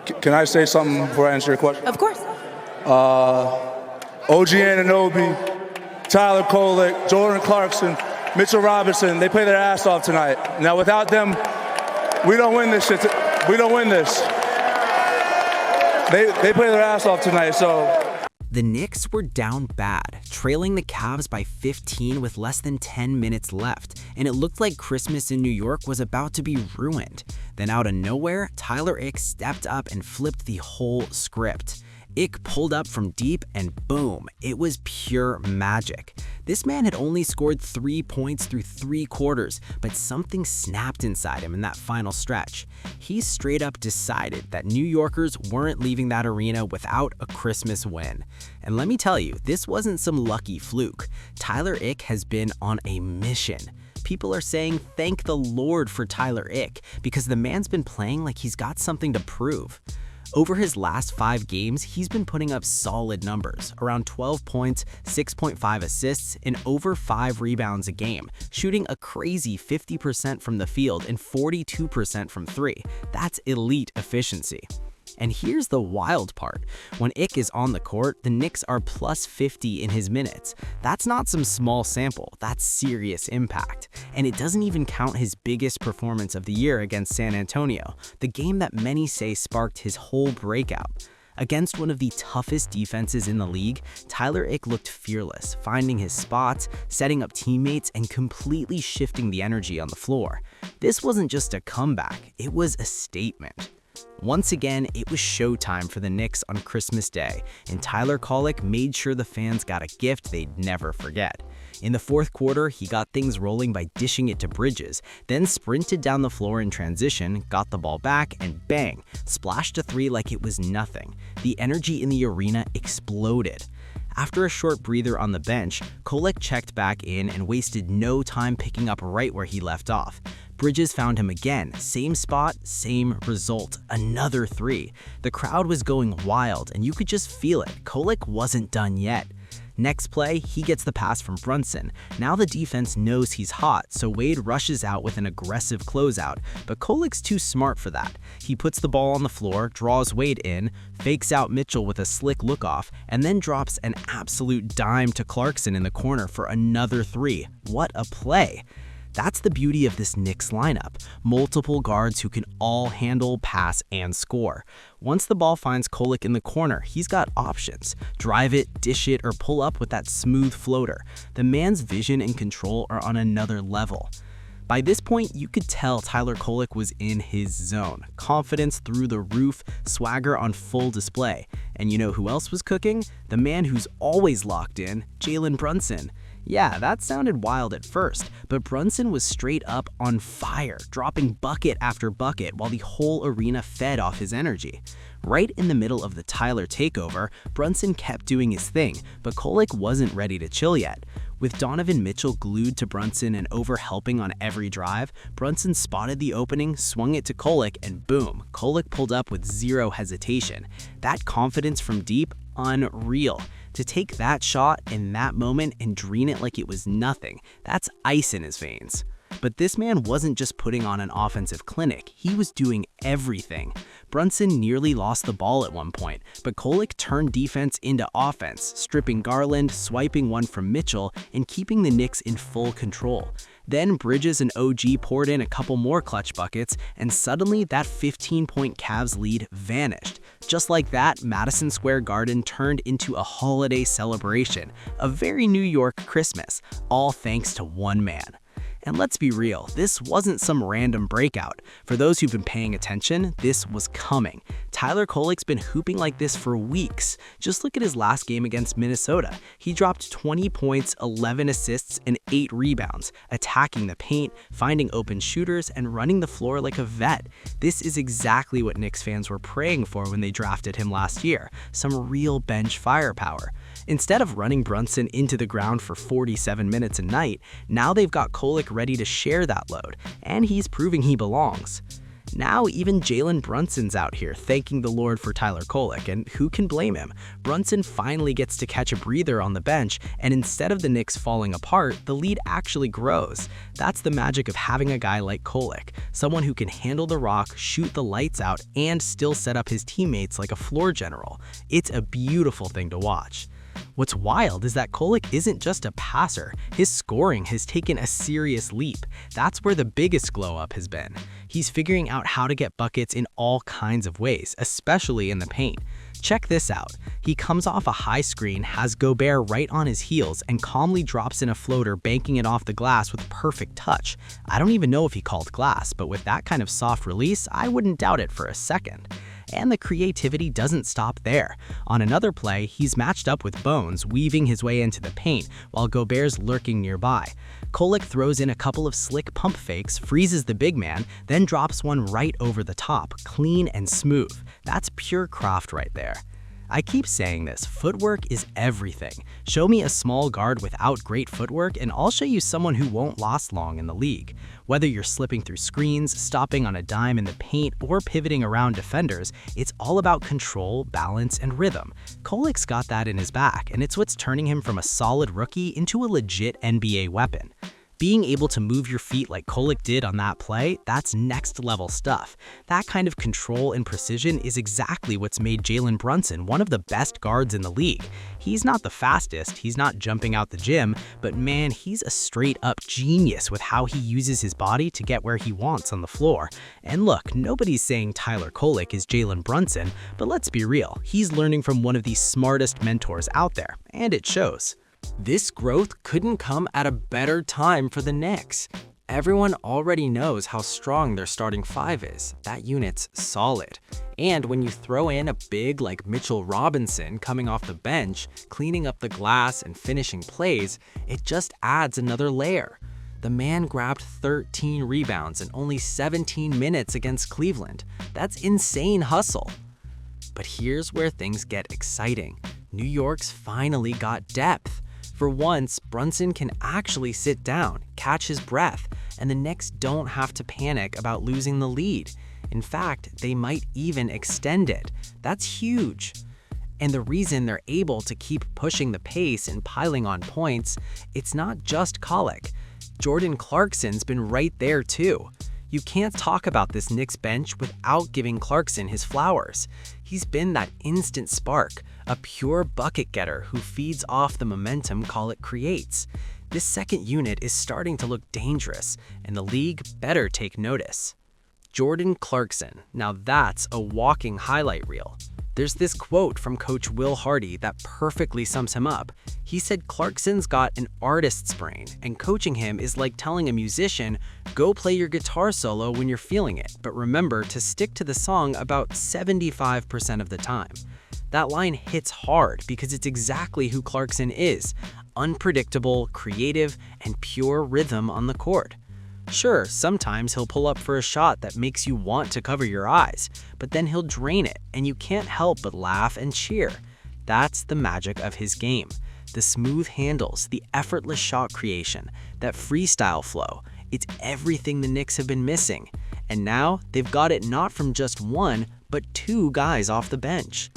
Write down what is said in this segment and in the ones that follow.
Can I say something before I answer your question? Of course. OG Anunoby, Tyler Kolek, Jordan Clarkson, Mitchell Robinson, they play their ass off tonight. Now, without them, we don't win this shit. We don't win this. They play their ass off tonight, so. The Knicks were down bad, trailing the Cavs by 15 with less than 10 minutes left, and it looked like Christmas in New York was about to be ruined. Then out of nowhere, Tyler Ick stepped up and flipped the whole script. Ick pulled up from deep and boom, it was pure magic. This man had only scored 3 points through 3 quarters, but something snapped inside him in that final stretch. He straight up decided that New Yorkers weren't leaving that arena without a Christmas win. And let me tell you, this wasn't some lucky fluke. Tyler Ick has been on a mission. People are saying thank the Lord for Tyler Ick because the man's been playing like he's got something to prove. Over his last 5 games, he's been putting up solid numbers, around 12 points, 6.5 assists, and over 5 rebounds a game, shooting a crazy 50% from the field and 42% from 3. That's elite efficiency. And here's the wild part. When Ick is on the court, the Knicks are plus 50 in his minutes. That's not some small sample, that's serious impact. And it doesn't even count his biggest performance of the year against San Antonio, the game that many say sparked his whole breakout. Against one of the toughest defenses in the league, Tyler Ick looked fearless, finding his spots, setting up teammates, and completely shifting the energy on the floor. This wasn't just a comeback, it was a statement. Once again, it was showtime for the Knicks on Christmas Day, and Tyler Kolek made sure the fans got a gift they'd never forget. In the fourth quarter, he got things rolling by dishing it to Bridges, then sprinted down the floor in transition, got the ball back, and bang, splashed a 3 like it was nothing. The energy in the arena exploded. After a short breather on the bench, Kolek checked back in and wasted no time picking up right where he left off. Bridges found him again, same spot, same result, another 3. The crowd was going wild and you could just feel it. Kolek wasn't done yet. Next play, he gets the pass from Brunson. Now the defense knows he's hot, so Wade rushes out with an aggressive closeout, but Kolek's too smart for that. He puts the ball on the floor, draws Wade in, fakes out Mitchell with a slick look-off, and then drops an absolute dime to Clarkson in the corner for another 3. What a play! That's the beauty of this Knicks lineup, multiple guards who can all handle, pass, and score. Once the ball finds Kolek in the corner, he's got options. Drive it, dish it, or pull up with that smooth floater. The man's vision and control are on another level. By this point, you could tell Tyler Kolek was in his zone. Confidence through the roof, swagger on full display. And you know who else was cooking? The man who's always locked in, Jalen Brunson. Yeah, that sounded wild at first, but Brunson was straight up on fire, dropping bucket after bucket while the whole arena fed off his energy. Right in the middle of the Tyler takeover, Brunson kept doing his thing, but Kolek wasn't ready to chill yet. With Donovan Mitchell glued to Brunson and over-helping on every drive, Brunson spotted the opening, swung it to Kolek, and boom, Kolek pulled up with zero hesitation. That confidence from deep, unreal. To take that shot in that moment and drain it like it was nothing, that's ice in his veins. But this man wasn't just putting on an offensive clinic, he was doing everything. Brunson nearly lost the ball at one point, but Kolek turned defense into offense, stripping Garland, swiping one from Mitchell, and keeping the Knicks in full control. Then Bridges and OG poured in a couple more clutch buckets, and suddenly that 15-point Cavs lead vanished. Just like that, Madison Square Garden turned into a holiday celebration, a very New York Christmas, all thanks to one man. And let's be real, this wasn't some random breakout. For those who've been paying attention, this was coming. Tyler Kolek's been hooping like this for weeks. Just look at his last game against Minnesota. He dropped 20 points, 11 assists, and 8 rebounds, attacking the paint, finding open shooters, and running the floor like a vet. This is exactly what Knicks fans were praying for when they drafted him last year, some real bench firepower. Instead of running Brunson into the ground for 47 minutes a night, now they've got Kolek ready to share that load, and he's proving he belongs. Now even Jalen Brunson's out here thanking the Lord for Tyler Kolek, and who can blame him? Brunson finally gets to catch a breather on the bench, and instead of the Knicks falling apart, the lead actually grows. That's the magic of having a guy like Kolek, someone who can handle the rock, shoot the lights out, and still set up his teammates like a floor general. It's a beautiful thing to watch. What's wild is that Kolek isn't just a passer. His scoring has taken a serious leap. That's where the biggest glow-up has been. He's figuring out how to get buckets in all kinds of ways, especially in the paint. Check this out. He comes off a high screen, has Gobert right on his heels, and calmly drops in a floater, banking it off the glass with perfect touch. I don't even know if he called glass, but with that kind of soft release, I wouldn't doubt it for a second. And the creativity doesn't stop there. On another play, he's matched up with Bones, weaving his way into the paint, while Gobert's lurking nearby. Kolek throws in a couple of slick pump fakes, freezes the big man, then drops one right over the top, clean and smooth. That's pure craft right there. I keep saying this, footwork is everything. Show me a small guard without great footwork and I'll show you someone who won't last long in the league. Whether you're slipping through screens, stopping on a dime in the paint, or pivoting around defenders, it's all about control, balance, and rhythm. Kolek's got that in his back, and it's what's turning him from a solid rookie into a legit NBA weapon. Being able to move your feet like Kolek did on that play, that's next level stuff. That kind of control and precision is exactly what's made Jalen Brunson one of the best guards in the league. He's not the fastest, he's not jumping out the gym, but man, he's a straight up genius with how he uses his body to get where he wants on the floor. And look, nobody's saying Tyler Kolek is Jalen Brunson, but let's be real, he's learning from one of the smartest mentors out there, and it shows. This growth couldn't come at a better time for the Knicks. Everyone already knows how strong their starting five is. That unit's solid. And when you throw in a big like Mitchell Robinson coming off the bench, cleaning up the glass and finishing plays, it just adds another layer. The man grabbed 13 rebounds in only 17 minutes against Cleveland. That's insane hustle. But here's where things get exciting. New York's finally got depth. For once, Brunson can actually sit down, catch his breath, and the Knicks don't have to panic about losing the lead. In fact, they might even extend it. That's huge. And the reason they're able to keep pushing the pace and piling on points, it's not just Kolek. Jordan Clarkson's been right there too. You can't talk about this Knicks bench without giving Clarkson his flowers. He's been that instant spark, a pure bucket getter who feeds off the momentum Kolek creates. This second unit is starting to look dangerous, and the league better take notice. Jordan Clarkson, now that's a walking highlight reel. There's this quote from Coach Will Hardy that perfectly sums him up. He said Clarkson's got an artist's brain, and coaching him is like telling a musician, go play your guitar solo when you're feeling it, but remember to stick to the song about 75% of the time. That line hits hard because it's exactly who Clarkson is, unpredictable, creative, and pure rhythm on the court. Sure, sometimes he'll pull up for a shot that makes you want to cover your eyes, but then he'll drain it, and you can't help but laugh and cheer. That's the magic of his game. The smooth handles, the effortless shot creation, that freestyle flow, it's everything the Knicks have been missing. And now, they've got it not from just one, but two guys off the bench.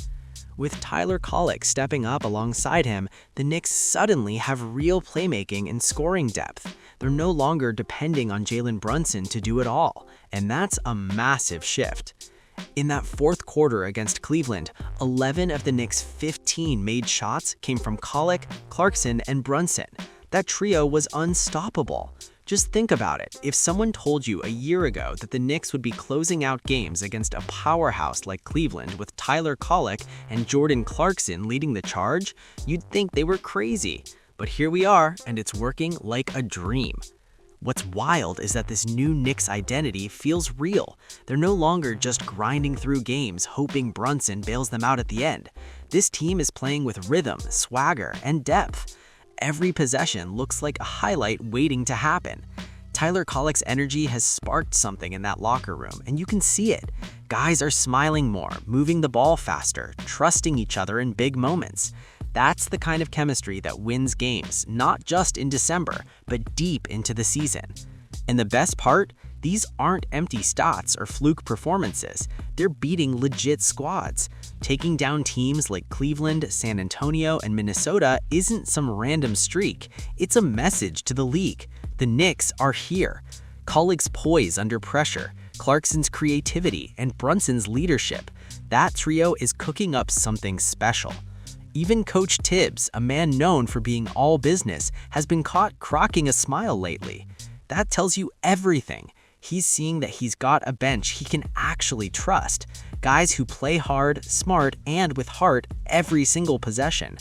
With Tyler Kolek stepping up alongside him, the Knicks suddenly have real playmaking and scoring depth. They're no longer depending on Jalen Brunson to do it all, and that's a massive shift. In that fourth quarter against Cleveland, 11 of the Knicks' 15 made shots came from Kolek, Clarkson, and Brunson. That trio was unstoppable. Just think about it. If someone told you a year ago that the Knicks would be closing out games against a powerhouse like Cleveland with Tyler Kolek and Jordan Clarkson leading the charge, you'd think they were crazy. But here we are, and it's working like a dream. What's wild is that this new Knicks identity feels real. They're no longer just grinding through games hoping Brunson bails them out at the end. This team is playing with rhythm, swagger, and depth. Every possession looks like a highlight waiting to happen. Tyler Kolek's energy has sparked something in that locker room, and you can see it. Guys are smiling more, moving the ball faster, trusting each other in big moments. That's the kind of chemistry that wins games, not just in December, but deep into the season. And the best part? These aren't empty stats or fluke performances. They're beating legit squads. Taking down teams like Cleveland, San Antonio, and Minnesota isn't some random streak. It's a message to the league. The Knicks are here. Kolek's poise under pressure, Clarkson's creativity, and Brunson's leadership. That trio is cooking up something special. Even Coach Tibbs, a man known for being all business, has been caught crocking a smile lately. That tells you everything. He's seeing that he's got a bench he can actually trust. Guys who play hard, smart, and with heart every single possession.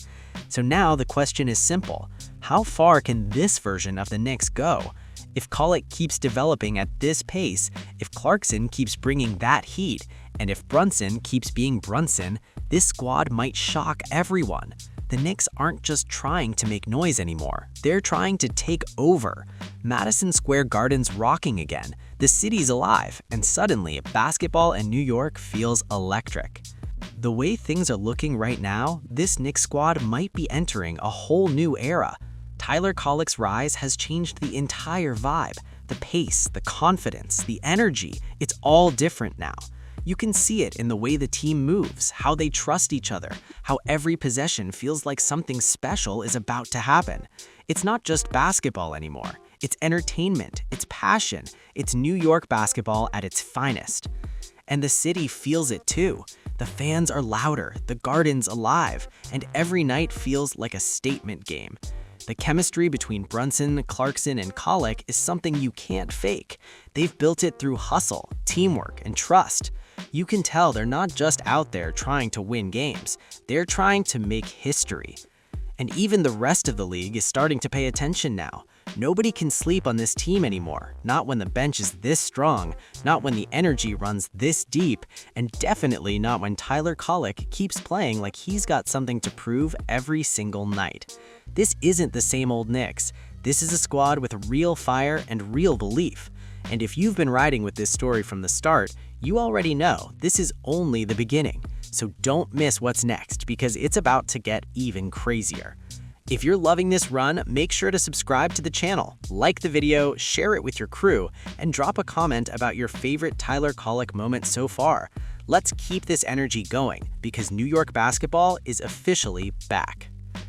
So now the question is simple. How far can this version of the Knicks go? If Kolek keeps developing at this pace, if Clarkson keeps bringing that heat, and if Brunson keeps being Brunson, this squad might shock everyone. The Knicks aren't just trying to make noise anymore. They're trying to take over. Madison Square Garden's rocking again. The city's alive, and suddenly basketball in New York feels electric. The way things are looking right now, this Knicks squad might be entering a whole new era. Tyler Kolek's rise has changed the entire vibe. The pace, the confidence, the energy, it's all different now. You can see it in the way the team moves, how they trust each other, how every possession feels like something special is about to happen. It's not just basketball anymore. It's entertainment, it's passion, it's New York basketball at its finest. And the city feels it too. The fans are louder, the garden's alive, and every night feels like a statement game. The chemistry between Brunson, Clarkson, and Kolek is something you can't fake. They've built it through hustle, teamwork, and trust. You can tell they're not just out there trying to win games. They're trying to make history. And even the rest of the league is starting to pay attention now. Nobody can sleep on this team anymore, not when the bench is this strong, not when the energy runs this deep, and definitely not when Tyler Kolek keeps playing like he's got something to prove every single night. This isn't the same old Knicks. This is a squad with real fire and real belief. And if you've been riding with this story from the start, you already know this is only the beginning. So don't miss what's next, because it's about to get even crazier. If you're loving this run, make sure to subscribe to the channel, like the video, share it with your crew, and drop a comment about your favorite Tyler Kolek moment so far. Let's keep this energy going, because New York basketball is officially back.